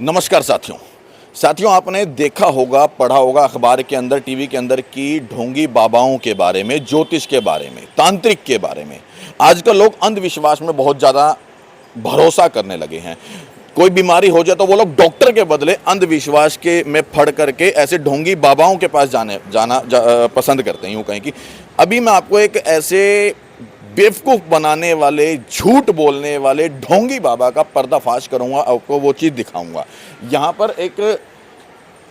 नमस्कार साथियों, आपने देखा होगा, पढ़ा होगा अखबार के अंदर, टीवी के अंदर कि ढोंगी बाबाओं के बारे में, ज्योतिष के बारे में, तांत्रिक के बारे में। आजकल लोग अंधविश्वास में बहुत ज़्यादा भरोसा करने लगे हैं। कोई बीमारी हो जाए तो वो लोग डॉक्टर के बदले अंधविश्वास के में फड़ करके ऐसे ढोंगी बाबाओं के पास पसंद करते हैं। यूँ कहें कि अभी मैं आपको एक ऐसे बेवकूफ़ बनाने वाले, झूठ बोलने वाले ढोंगी बाबा का पर्दाफाश करूंगा, आपको वो चीज़ दिखाऊंगा। यहाँ पर एक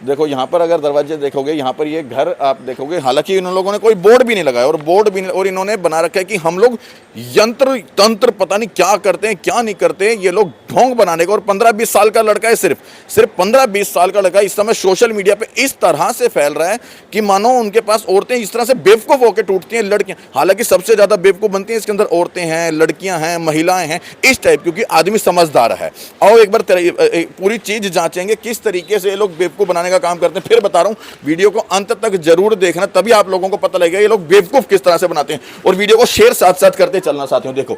देखो, यहाँ पर अगर दरवाजे देखोगे, यहाँ पर ये घर आप देखोगे, हालांकि इन लोगों ने कोई बोर्ड भी नहीं लगाया और इन्होंने बना रखा है कि हम लोग यंत्र तंत्र पता नहीं क्या करते हैं, क्या नहीं करते। ये लोग ढोंग बनाने का, और 15-20 साल का लड़का है, सिर्फ 15-20 साल का लड़का इस समय सोशल मीडिया पे इस तरह से फैल रहा है कि मानो उनके पास औरतें इस तरह से बेवकूफ़ होकर टूटती हैं, लड़कियां। हालांकि सबसे ज़्यादा बेवकूफ़ बनती हैं इसके अंदर औरतें हैं, लड़कियां हैं, महिलाएं हैं, इस टाइप, क्योंकि आदमी समझदार है। और एक बार पूरी चीज़ जांचेंगे किस तरीके से ये लोग बेवकूफ़ बनाने का काम करते हैं। फिर बता रहा हूं, वीडियो को अंत तक जरूर देखना, तभी आप लोगों को पता लगेगा ये लोग बेवकूफ किस तरह से बनाते हैं। और वीडियो को शेयर साथ साथ करते चलना साथियों। देखो,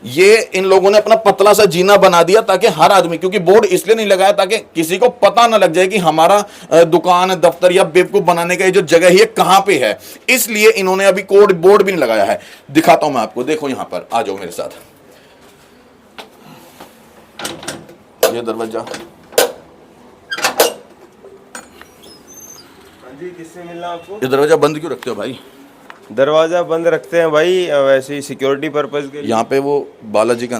ये इन लोगों ने अपना पतला सा जीना बना दिया ताकि हर आदमी, क्योंकि बोर्ड इसलिए नहीं लगाया ताकि किसी को पता ना लग जाए कि हमारा दुकान, दफ्तर या बेवकूफ बनाने का ये जो जगह है ये कहां पे है। इसलिए इन्होंने अभी कोड बोर्ड भी नहीं लगाया है। दिखाता हूं मैं आपको, देखो यहां पर आ जाओ मेरे साथ। ये दरवाजा जी, किससे मिलना आपको? ये दरवाजा बंद क्यों रखते हो भाई? दरवाजा बंद रखते हैं भाई, वैसे ही सिक्योरिटी पर्पज के लिए। यहाँ पे वो बालाजी का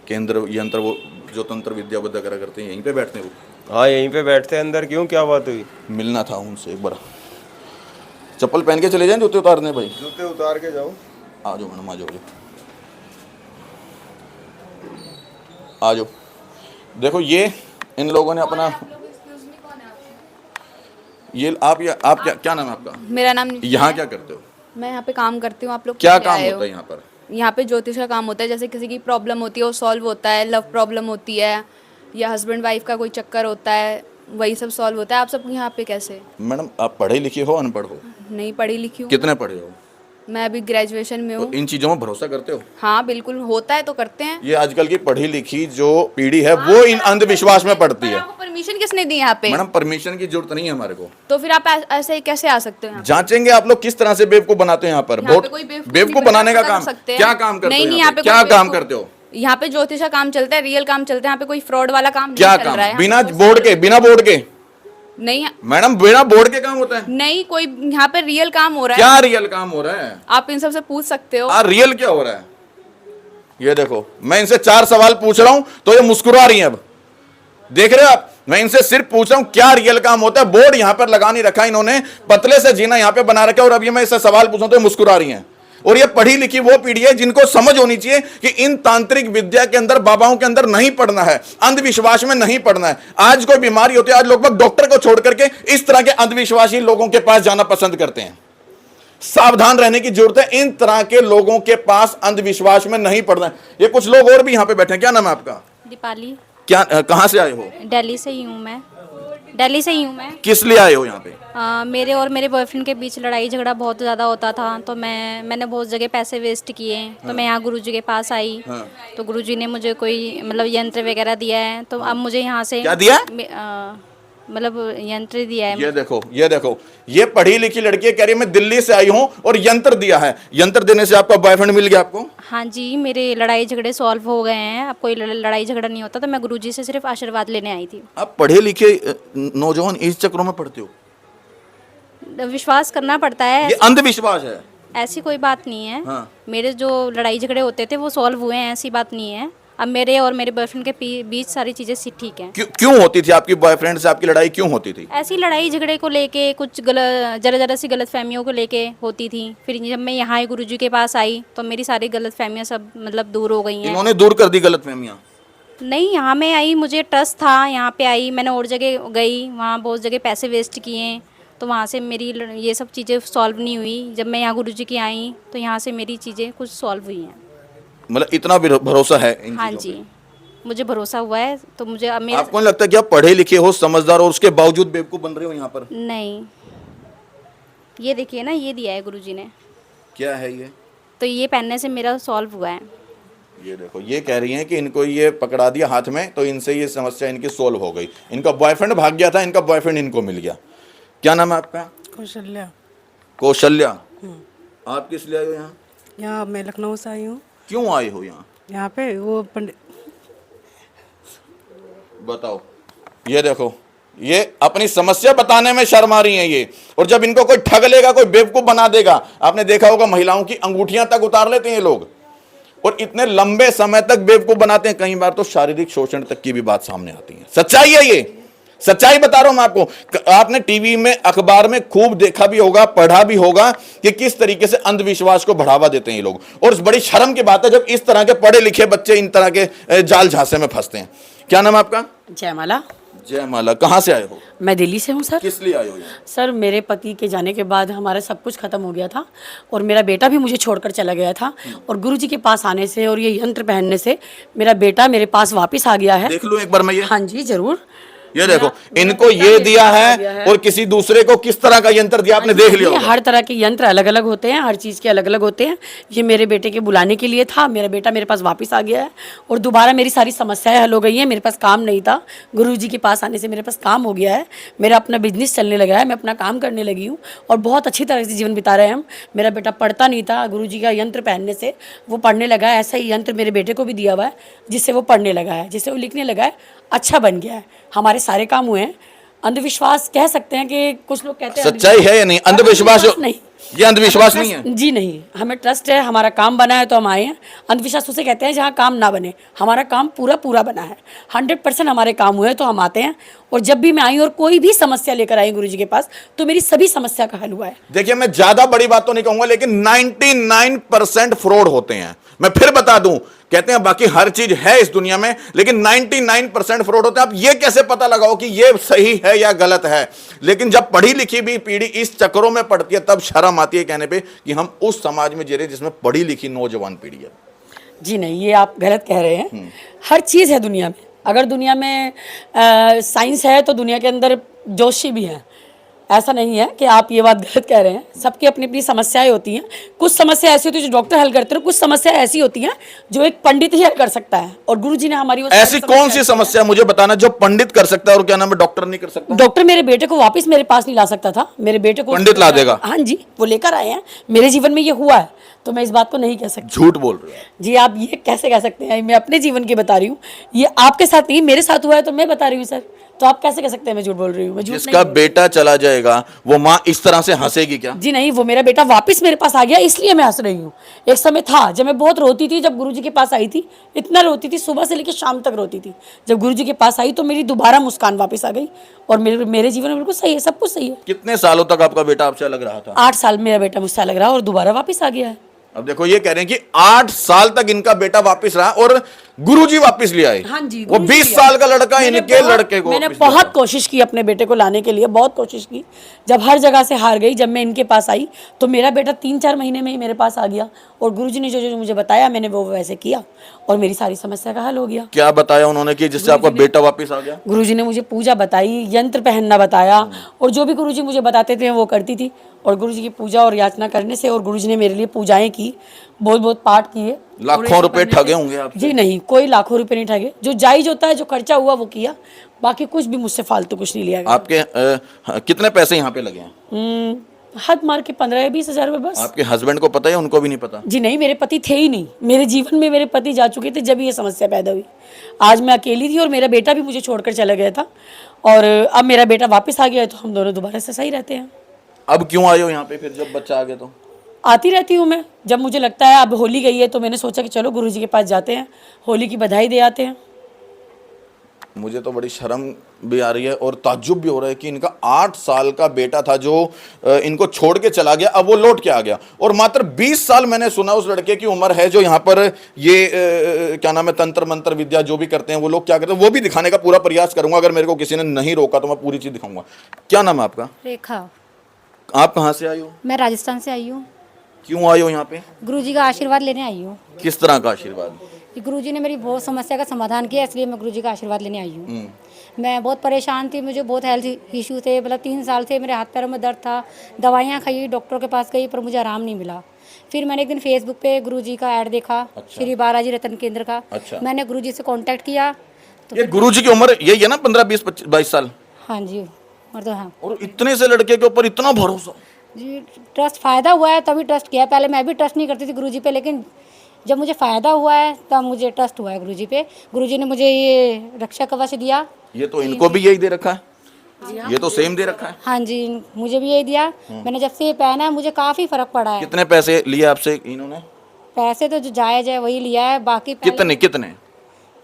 केंद्र यंत्र, वो जो तंत्र विद्या वगैरह करते हैं, यहीं पे बैठते हैं वो। हाँ, यहीं पे बैठते हैं अंदर। क्यों, क्या बात हुई? मिलना था उनसे एक बार। चप्पल पहन के चले जाएं, जूते उतारने भाई? जूते उतार के जाओ। आ जाओ मैडम, आ जाओ, आ जाओ। देखो, ये इन लोगों ने अपना, ये आप क्या नाम है आपका? मेरा नाम यहाँ क्या करते हो? मैं यहाँ पे काम करती हूँ। आप लोग क्या काम होता है यहाँ पर? यहाँ पे ज्योतिष का काम होता है। जैसे किसी की प्रॉब्लम होती है वो सॉल्व होता है, लव प्रॉब्लम होती है या हस्बैंड वाइफ का कोई चक्कर होता है, वही सब सॉल्व होता है। आप सब यहाँ पे कैसे? मैडम, आप पढ़े लिखे हो, अनपढ़ हो? नहीं पढ़ी लिखी हूँ। कितने पढ़े हो? मैं अभी ग्रेजुएशन में हूँ। तो इन चीजों में भरोसा करते हो? हाँ बिल्कुल, होता है तो करते हैं। ये आजकल की पढ़ी लिखी जो पीढ़ी है वो इन अंधविश्वास में पड़ती है। आपको परमिशन किसने दी यहाँ पे? मैडम, परमिशन की जरूरत नहीं है हमारे को। तो फिर आप ऐसे कैसे आ सकते हो? जांचेंगे आप लोग किस तरह से बेवकूफ बनाते हैं यहाँ पर। बेवकूफ बनाने का काम क्या काम करते हो? नहीं, यहाँ पे क्या काम करते हो? यहाँ पे ज्योतिष का काम चलता है, रियल काम चलता है। यहाँ पे कोई फ्रॉड वाला काम क्या नहीं चल काम? रहा है। बिना बोर्ड के? नहीं मैडम, बिना बोर्ड के काम होता है? नहीं, कोई यहाँ पे रियल काम हो रहा है। क्या रियल काम हो रहा है? आप इन सबसे पूछ सकते हो। रियल क्या हो रहा है? ये देखो, मैं इनसे 4 सवाल पूछ रहा हूं तो ये मुस्कुरा रही हैं। अब देख रहे हो आप, मैं इनसे सिर्फ पूछ रहा हूं क्या रियल काम होता है। बोर्ड यहां पर लगा नहीं रखा इन्होंने, पतले से जीना यहां पे बना रखा है, और अब ये मैं इससे सवाल पूछूं तो ये मुस्कुरा रही हैं। और ये पढ़ी लिखी वो पीढ़ी है जिनको समझ होनी चाहिए कि इन तांत्रिक विद्या के अंदर, बाबाओं के अंदर नहीं पढ़ना है, अंधविश्वास में नहीं पढ़ना है। आज कोई बीमारी होती है, आज लोग डॉक्टर को छोड़ करके इस तरह के अंधविश्वासी लोगों के पास जाना पसंद करते हैं। सावधान रहने की जरूरत है, इन तरह के लोगों के पास अंधविश्वास में नहीं पड़ना है। ये कुछ लोग और भी यहाँ पे बैठे हैं। क्या नाम है आपका? दीपाली। क्या, कहाँ से आए हो? दिल्ली से ही हूँ मैं। दिल्ली से ही हूँ मैं। किस लिए आए हो यहाँ पे? मेरे और मेरे बॉयफ्रेंड के बीच लड़ाई झगड़ा बहुत ज़्यादा होता था, तो मैंने बहुत जगह पैसे वेस्ट किए। तो मैं यहाँ गुरुजी के पास आई। तो गुरुजी ने मुझे कोई मतलब यंत्र वगैरह दिया है। तो अब मुझे यहाँ से क्या दिया? मतलब यंत्र दिया है। ये देखो, ये पढ़ी लिखी लड़की कह रही है मैं दिल्ली से आई हूँ और यंत्र दिया है। यंत्र देने से आपका बॉयफ्रेंड मिल गया आपको? हाँ जी, मेरे लड़ाई झगड़े सॉल्व हो गए हैं। अब कोई लड़ाई झगड़ा नहीं होता। तो मैं गुरुजी से सिर्फ आशीर्वाद लेने आई थी। आप पढ़े लिखे नौजवान इस चक्रों में पढ़ते हो? विश्वास करना पड़ता है। ये अंधविश्वास है। ऐसी कोई बात नहीं है। हाँ। मेरे जो लड़ाई झगड़े होते थे वो सॉल्व हुए हैं, ऐसी बात नहीं है। अब मेरे और मेरे बॉयफ्रेंड के बीच सारी चीज़ें ठीक हैं। क्यों होती थी आपकी बॉयफ्रेंड से आपकी लड़ाई, क्यों होती थी? ऐसी लड़ाई झगड़े को लेके, कुछ जरा सी गलत फहमियों को लेके होती थी। फिर जब मैं यहाँ गुरुजी के पास आई तो मेरी सारी गलत फहमियाँ सब मतलब दूर हो गई हैं। इन्होंने दूर कर दी गलत फहमियाँ? नहीं, यहाँ मैं आई, मुझे ट्रस्ट था, यहाँ पे आई। मैंने और जगह गई, वहाँ बहुत जगह पैसे वेस्ट किए, तो वहाँ से मेरी ये सब चीज़ें सॉल्व नहीं हुई। जब मैं यहाँ गुरुजी की आई तो यहाँ से मेरी चीज़ें कुछ सॉल्व हुई हैं। मतलब इतना भरोसा है इन हाँ चीजों जी, पे? मुझे भरोसा हुआ है। तो मुझे अब मेरा आपको नहीं लगता कि आप पढ़े लिखे हो, समझदार हो, और उसके बावजूद बेवकूफ बन रहे हो यहाँ पर? नहीं, ये देखिए ना, ये दिया है गुरुजी ने। क्या है ये? तो ये पहनने से मेरा सॉल्व हुआ है। ये देखो, ये कह रही हैं कि इनको ये पकड़ा दिया हाथ में तो इनसे ये समस्या इनकी सोल्व हो गई। इनका बॉयफ्रेंड भाग गया था, इनका बॉयफ्रेंड इनको मिल गया। क्या नाम है आपका? कौशल्या। कौशल्या। आप किस लिए आए हो यहाँ? यहाँ मैं लखनऊ से आई हूँ। क्यों आए हो यहाँ? यहाँ पे वो पंडित बताओ। ये देखो, ये अपनी समस्या बताने में शर्म आ रही हैं ये, और जब इनको कोई ठग लेगा, कोई बेवकूफ बना देगा। आपने देखा होगा महिलाओं की अंगूठियां तक उतार लेते हैं ये लोग, और इतने लंबे समय तक बेवकूफ बनाते हैं। कई बार तो शारीरिक शोषण तक की भी बात सामने आती है। सच्चाई है ये, सच्चाई बता रहा हूं मैं आपको। आपने टीवी में, अखबार में खूब देखा भी होगा, पढ़ा भी होगा कि किस तरीके से अंधविश्वास को बढ़ावा देते हैं ये लोग। और बड़ी शर्म की बात है जब इस तरह के पढ़े लिखे बच्चे इन तरह के जाल झांसे में फंसते हैं। क्या नाम है आपका? जयमाला। जयमाला। कहां से आए हो? मैं दिल्ली से हूँ सर। किस लिए आए हो यहाँ? सर मेरे पति के जाने के बाद हमारा सब कुछ खत्म हो गया था, और मेरा बेटा भी मुझे छोड़कर चला गया था, और गुरुजी के पास आने से और ये यंत्र पहनने से मेरा बेटा मेरे पास वापस आ गया है। देख लो एक बार मैं ये। हाँ जी जरूर। ये देखो, इनको ये दिया है और किसी दूसरे को किस तरह का यंत्र दिया आपने देख लिया ये होगा। हर तरह के यंत्र अलग अलग होते हैं, हर चीज़ के अलग अलग होते हैं। ये मेरे बेटे के बुलाने के लिए था। मेरा बेटा मेरे पास वापस आ गया है, और दोबारा मेरी सारी समस्याएं हल हो गई हैं। मेरे पास काम नहीं था, गुरुजी के पास आने से मेरे पास काम हो गया है। मेरा अपना बिजनेस चलने लगा है, मैं अपना काम करने लगी हूँ, और बहुत अच्छी तरह से जीवन बिता रहे हैं हम। मेरा बेटा पढ़ता नहीं था, गुरुजी का यंत्र पहनने से वो पढ़ने लगा है। ऐसा ही यंत्र मेरे बेटे को भी दिया हुआ है, जिससे वो पढ़ने लगा है, जिससे वो लिखने लगा है, अच्छा बन गया है। हमारे सारे काम हुए हैं। अंधविश्वास कह सकते हैं कि कुछ लोग कहते हैं सच्चाई है या नहीं? अंधविश्वास नहीं, ये अंधविश्वास नहीं है जी नहीं। हमें ट्रस्ट है, हमारा काम बना है तो हम आए हैं। अंधविश्वास उसे कहते हैं जहाँ काम ना बने। हमारा काम पूरा पूरा बना है, 100% हमारे काम हुए तो हम आते हैं। और जब भी मैं आई और कोई भी समस्या लेकर आई गुरुजी के पास, तो मेरी सभी समस्या का हल हुआ है। देखिए, मैं ज्यादा बड़ी बात तो नहीं कहूंगा, लेकिन 99% फ्रॉड होते हैं। मैं फिर बता दूं, कहते हैं बाकी हर चीज है इस दुनिया में, लेकिन 99% फ्रॉड होते हैं। आप ये कैसे पता लगाओ कि ये सही है या गलत है? लेकिन जब पढ़ी लिखी भी पीढ़ी इस चक्करों में पड़ती है, तब शर्म आती है कहने पे कि हम उस समाज में जी रहे जिसमें पढ़ी लिखी नौजवान पीढ़ी है। जी नहीं, ये आप गलत कह रहे हैं। हर चीज़ है दुनिया में। अगर दुनिया में साइंस है तो दुनिया के अंदर जोशी भी है। ऐसा नहीं है कि आप ये बात गलत कह रहे हैं। सबकी अपनी अपनी समस्याएं होती हैं। कुछ समस्या ऐसी होती है जो डॉक्टर हल करते हैं, कुछ समस्या ऐसी होती हैं जो एक पंडित ही हल कर सकता है, और गुरुजी ने हमारी वो ऐसी कौन सी समस्या मुझे बताना जो पंडित कर सकता है और क्या नाम है डॉक्टर नहीं कर सकता? डॉक्टर मेरे बेटे को वापस मेरे पास नहीं ला सकता था। मेरे बेटे को पंडित ला देगा? हाँ जी, वो लेकर आए हैं। मेरे जीवन में ये हुआ है, तो मैं इस बात को नहीं कह सकती। झूठ बोल रहे हो जी, आप ये कैसे कह सकते हैं? मैं अपने जीवन की बता रही हूँ, ये आपके साथ नहीं मेरे साथ हुआ है तो मैं बता रही हूँ सर। तो आप कैसे कह सकते हैं मैं झूठ बोल रही हूँ? मैं झूठ जिसका बेटा चला जाएगा वो माँ इस तरह से हंसेगी क्या? जी नहीं, वो मेरा बेटा वापस मेरे पास आ गया इसलिए मैं हंस रही हूँ। एक समय था जब मैं बहुत रोती थी, जब गुरुजी के पास आई थी, इतना रोती थी, सुबह से लेकर शाम तक रोती थी। जब गुरुजी के पास आई तो मेरी दोबारा मुस्कान वापस आ गई, और मेरे जीवन में बिल्कुल सही है, सब कुछ सही है। कितने सालों तक आपका बेटा आपसे अलग रहा था? 8 साल मेरा बेटा मुझसे लग रहा है, और दोबारा वापस आ गया है। अब देखो, ये कह रहे हैं कि 8 साल तक इनका बेटा वापस रहा और गुरुजी वापस ले आए। हाँ जी, वो 20 साल का लड़का इनके लड़के को मैंने वापस ले बहुत कोशिश की अपने बेटे को लाने के लिए, बहुत कोशिश की। जब हर जगह से हार गई, जब मैं इनके पास आई तो मेरा बेटा 3-4 महीने में ही मेरे पास आ गया, और गुरुजी ने जो जो मुझे बताया मैंने वो वैसे किया, और मेरी सारी समस्या का हल हो गया। क्या बताया उन्होंने कि जिससे आपका बेटा वापस आ गया? गुरुजी ने मुझे पूजा बताई, यंत्र पहनना बताया, और जो भी गुरुजी मुझे बताते थे वो करती थी। और गुरुजी की पूजा और याचना करने से, और गुरुजी ने मेरे लिए पूजाएं की, बहुत बहुत पाठ किए। लाखों रुपए ठगे होंगे आप? जी नहीं, कोई लाखों रुपए नहीं ठगे। जो जायज होता है, जो खर्चा हुआ वो किया, बाकी कुछ भी मुझसे फालतू कुछ नहीं लिया गया। आपके कितने पैसे यहाँ पे लगे हैं? हद मार के 15-20 हज़ार रुपये बस। आपके हस्बैंड को पता है? उनको भी नहीं पता? जी नहीं, मेरे पति थे ही नहीं। मेरे जीवन में मेरे पति जा चुके थे जब ये समस्या पैदा हुई। आज मैं अकेली थी, और मेरा बेटा भी मुझे छोड़कर चला गया था, और अब मेरा बेटा वापस आ गया है, तो हम दोनों दोबारा से सही रहते हैं। अब क्यों आए हो यहाँ पे फिर, जब बच्चा आ गया तो? आती रहती हूँ मैं, जब मुझे लगता है अब होली गई है तो मैंने सोचा कि चलो गुरुजी के पास जाते हैं, होली की बधाई दे आते हैं। मुझे तो बड़ी शर्म भी आ रही है और ताज्जुब भी हो रहा है कि इनका 8 साल का बेटा था जो इनको छोड़ के चला गया, अब वो लौट के आ गया। और मात्र 20 साल मैंने सुना उस लड़के की उम्र है जो यहाँ पर ये क्या नाम है, तंत्र मंत्र विद्या जो भी करते हैं वो लोग क्या करते हैं, वो भी दिखाने का पूरा प्रयास करूंगा। अगर मेरे को किसी ने नहीं रोका तो मैं पूरी चीज़ दिखाऊंगा। क्या नाम है आपका? रेखा। आप कहाँ से आई हो? मैं राजस्थान से आई हूँ। क्यों आई हो यहाँ पे? गुरुजी का आशीर्वाद लेने आई हूँ। किस तरह का आशीर्वाद? कि गुरुजी ने मेरी बहुत समस्या का समाधान किया, इसलिए मैं गुरुजी का आशीर्वाद लेने आई हूँ। मैं बहुत परेशान थी, मुझे बहुत हेल्थ इशू थे, मतलब 3 साल से मेरे हाथ पैरों में दर्द था। दवाइयाँ खाई, डॉक्टर के पास गई, पर मुझे आराम नहीं मिला। फिर मैंने एक दिन फेसबुक पे गुरुजी का ऐड देखा, श्री बालाजी रतन केंद्र का। अच्छा। मैंने गुरुजी से कांटेक्ट किया तो ये गुरुजी की उम्र यही है ना, 15, 20, 25, 22 साल? हाँ जी, और तो हाँ और इतने से लड़के के ऊपर इतना भरोसा? जी, ट्रस्ट फ़ायदा हुआ है तभी ट्रस्ट किया। पहले मैं भी ट्रस्ट नहीं करती थी गुरुजी पे, लेकिन जब मुझे फ़ायदा हुआ है तब मुझे ट्रस्ट हुआ है गुरुजी पे। गुरुजी ने मुझे ये रक्षा कवच दिया। ये तो इनको भी यही दे रखा है, ये तो सेम दे रखा है। हाँ जी, मुझे भी यही दिया। मैंने जब से ये पहना है मुझे काफ़ी फ़र्क पड़ा है। कितने पैसे लिए आपसे इन्होंने? पैसे तो जो जायज़ है वही लिया है, बाकी कितने कितने?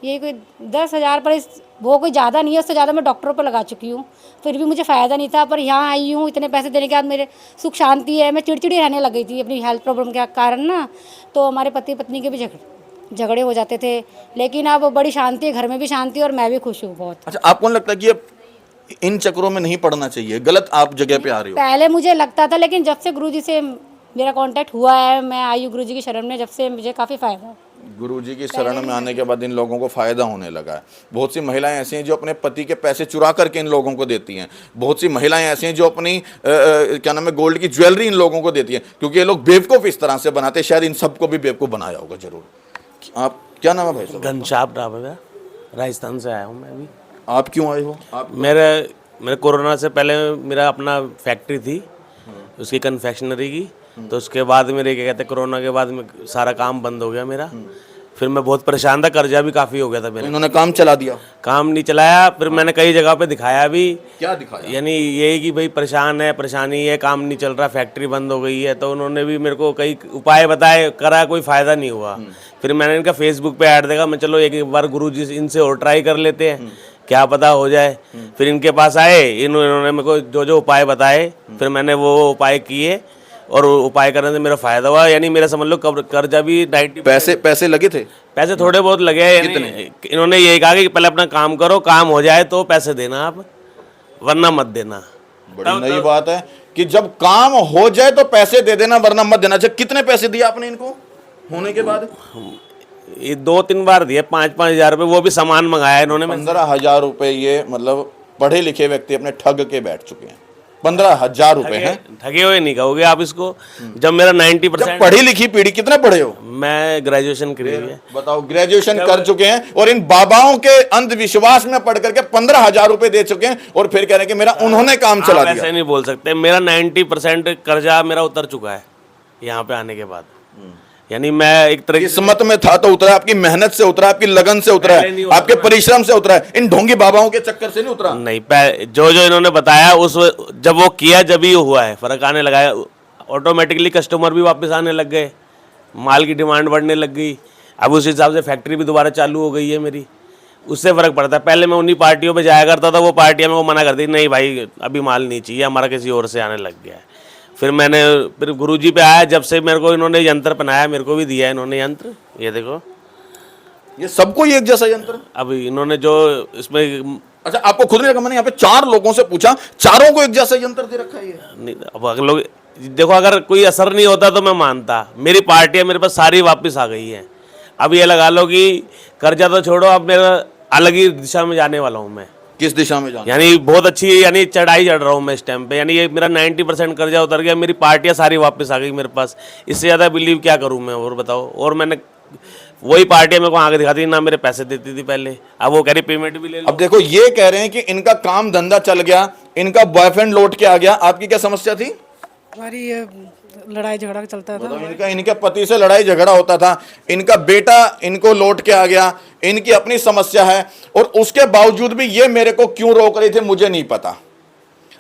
ये कोई 10,000 पर वो कोई ज़्यादा नहीं है, उससे ज़्यादा मैं डॉक्टरों पर लगा चुकी हूँ, फिर भी मुझे फ़ायदा नहीं था। पर यहाँ आई हूँ, इतने पैसे देने के बाद मेरे सुख शांति है। मैं चिड़चिड़ी रहने लग गई थी अपनी हेल्थ प्रॉब्लम के कारण ना, तो हमारे पति पत्नी के भी झगड़े हो जाते थे, लेकिन अब बड़ी शांति है, घर में भी शांति है और मैं भी खुश हूँ बहुत। अच्छा, आपको नहीं लगता कि ये इन चक्रों में नहीं पड़ना चाहिए? गलत आप जगह पे आ रही हो। पहले मुझे लगता था, लेकिन जब से गुरुजी से मेरा कांटेक्ट हुआ है, मैं आई हूँ गुरुजी की शरण में, जब से मुझे काफ़ी फ़ायदा। गुरुजी की शरण में आने के बाद इन लोगों को फायदा होने लगा है। बहुत सी महिलाएं ऐसी हैं जो अपने पति के पैसे चुरा करके इन लोगों को देती हैं। बहुत सी महिलाएं ऐसी हैं जो अपनी क्या नाम है, गोल्ड की ज्वेलरी इन लोगों को देती हैं, क्योंकि ये लोग बेवकूफ़ इस तरह से बनाते हैं। शायद इन सबको भी बेवकूफ़ बनाया होगा जरूर। आप क्या नाम है भाई साहब? घनश्याम ढाबा, राजस्थान से आया हूँ मैं भी। आप क्यों आए हो? आप मेरे कोरोना से पहले मेरा अपना फैक्ट्री थी उसकी कन्फेक्शनरी की, तो उसके बाद मेरे क्या कहते हैं कोरोना के बाद में सारा काम बंद हो गया मेरा। फिर मैं बहुत परेशान था, कर्जा भी काफ़ी हो गया था मेरा। इन्होंने काम चला दिया? काम नहीं चलाया, फिर मैंने कई जगह पे दिखाया भी। क्या दिखाया? यानी यही कि भाई परेशान है, परेशानी है, काम नहीं चल रहा, फैक्ट्री बंद हो गई है। तो उन्होंने भी मेरे को कई उपाय बताए, करा, कोई फ़ायदा नहीं हुआ। फिर मैंने इनका फेसबुक पे ऐड देखा, मैं चलो एक बार गुरुजी इनसे और ट्राई कर लेते हैं, क्या पता हो जाए। फिर इनके पास आए, इन्होंने मेरे को जो जो उपाय बताए, फिर मैंने वो उपाय किए और उपाय करने से मेरा फ़ायदा हुआ। यानी मेरा समझ लो कर्जा भी 90। पैसे लगे थे? पैसे थोड़े बहुत लगे हैं। इन्होंने यही कहा कि पहले अपना काम करो, काम हो जाए तो पैसे देना आप, वरना मत देना। बड़ी नई बात है कि जब काम हो जाए तो पैसे दे देना, वरना मत देना। अच्छा, कितने पैसे दिए आपने इनको होने के बाद? ये 2-3 बार दिए 5-5 हज़ार रुपये, वो भी सामान मंगाया इन्होंने। 15,000 रुपए ये मतलब पढ़े लिखे व्यक्ति अपने ठग के बैठ चुके हैं। 15,000 रुपए हैं। ठगे हुए नहीं कहोगे आप इसको। जब मेरा 90% पढ़ी लिखी पीढ़ी, कितने पढ़े हो? मैं ग्रेजुएशन करी हुई है। बताओ, ग्रेजुएशन कर चुके हैं और इन बाबाओं के अंधविश्वास में पढ़ करके 15,000 रुपए दे चुके हैं और फिर कह रहे हैं कि मेरा उन्होंने काम चला दिया। ऐसे नहीं बोल सकते। मेरा 90% कर्जा मेरा उतर चुका है यहाँ पे आने के बाद। यानी मैं एक तरह किस्मत में था तो उतरा, आपकी मेहनत से उतरा, आपकी लगन से उतरा है, आपके परिश्रम से उतरा है। इन ढोंगी बाबाओं के चक्कर से नहीं उतरा। नहीं, जो जो इन्होंने बताया उस जब वो किया, जब ही हुआ है, फर्क आने लगा है। ऑटोमेटिकली कस्टमर भी वापस आने लग गए, माल की डिमांड बढ़ने लग गई। अब उस हिसाब से फैक्ट्री भी दोबारा चालू हो गई है मेरी, उससे फ़र्क पड़ता है। पहले मैं उन्हीं पार्टियों पे जाया करता था, वो पार्टियाँ मेरे को मना करती, नहीं भाई अभी माल नहीं चाहिए, हमारा किसी और से आने लग गया है। फिर गुरुजी पे आया, जब से मेरे को इन्होंने यंत्र पहनाया, मेरे को भी दिया है इन्होंने यंत्र, ये देखो, ये सबको ये एक जैसा यंत्र? अब इन्होंने जो इसमें। अच्छा, आपको खुद नहीं लगा? मैंने यहाँ पे 4 लोगों से पूछा, चारों को एक जैसा यंत्र दे रखा है ये? नहीं, अब अगर लोग देखो, अगर कोई असर नहीं होता तो मैं मानता। मेरी पार्टियाँ मेरे पास सारी वापस आ गई हैं। अब ये लगा लो कि कर्जा तो छोड़ो, अब मेरा अलग ही दिशा में जाने वाला हूँ मैं। किस दिशा में जाना? यानी बहुत अच्छी, यानी चढ़ाई चढ़ रहा हूँ मैं इस टाइम पे। यानी ये मेरा 90% कर्जा उतर गया, मेरी पार्टियाँ सारी वापस आ गई मेरे पास। इससे ज़्यादा बिलीव क्या करूँ मैं, और बताओ। और मैंने वही पार्टियाँ मेरे को आगे दिखाती ना, मेरे पैसे देती थी पहले, अब वो कह रही पेमेंट भी ले लो। अब देखो, ये कह रहे हैं कि इनका काम धंधा चल गया, इनका बॉयफ्रेंड लौट के आ गया। आपकी क्या समस्या थी? हमारी ये लड़ाई झगड़ा चलता था। इनके पति से लड़ाई झगड़ा होता था, इनका बेटा इनको लौट के आ गया, इनकी अपनी समस्या है, और उसके बावजूद भी ये मेरे को क्यों रोक रहे थे मुझे नहीं पता।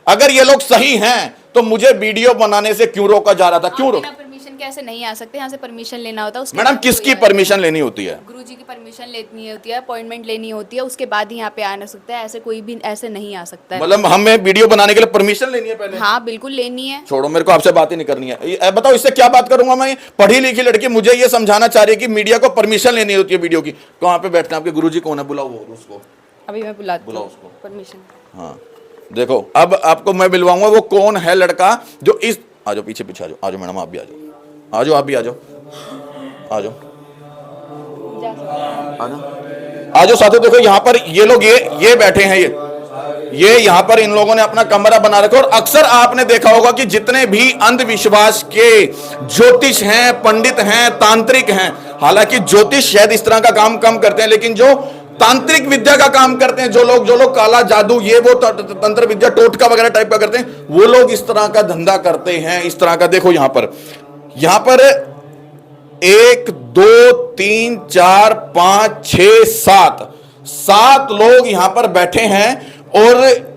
अगर ये लोग सही हैं तो मुझे वीडियो बनाने से क्यों रोका जा रहा था? क्यों रोका? परमिशन कैसे नहीं आ सकते? यहाँ से परमिशन लेना होता है। उसके मैडम, बाद किसकी परमिशन लेनी होती है? गुरुजी की परमिशन लेनी होती है, अपॉइंटमेंट लेनी होती है, उसके बाद ही यहाँ पे आना सकता है। ऐसे कोई भी ऐसे नहीं आ सकता है। मतलब हमें वीडियो बनाने के लिए परमिशन लेनी है पहले? हाँ बिल्कुल लेनी है। छोड़ो, मेरे को आपसे बात ही नहीं करनी है। बताओ, इससे क्या बात करूंगा मैं? पढ़ी लिखी लड़की मुझे ये समझाना चाह रही है कि मीडिया को परमिशन लेनी होती है वीडियो की। कहाँ पे बैठना? आपके गुरुजी कौन है? बुलाओ उसको। अभी मैं बुलाती बुलाओ हूँ उसको। परमिशन। हाँ, देखो, अब आपको मैं मिलवाऊंगा वो कौन है लड़का जो इस। आ जाओ पीछे पीछे, आ जाओ मैडम, आप भी आ जाओ, आ जाओ, आप भी आ जाओ, आ जाओ, आ जाओ, आ जाओ साथियों। देखो यहाँ पर ये लोग ये बैठे हैं, ये यहाँ पर इन लोगों ने अपना कमरा बना रखा। और अक्सर आपने देखा होगा कि जितने भी अंधविश्वास के ज्योतिष हैं, पंडित हैं, तांत्रिक हैं, हालांकि ज्योतिष शायद इस तरह का काम कम करते हैं, लेकिन जो तांत्रिक विद्या का काम करते हैं, जो लोग काला जादू, ये वो तंत्र विद्या, टोटका वगैरह टाइप का करते हैं, वो लोग इस तरह का धंधा करते हैं। इस तरह का देखो यहां पर 1 2 3 4 5 6 7 लोग यहां पर बैठे हैं और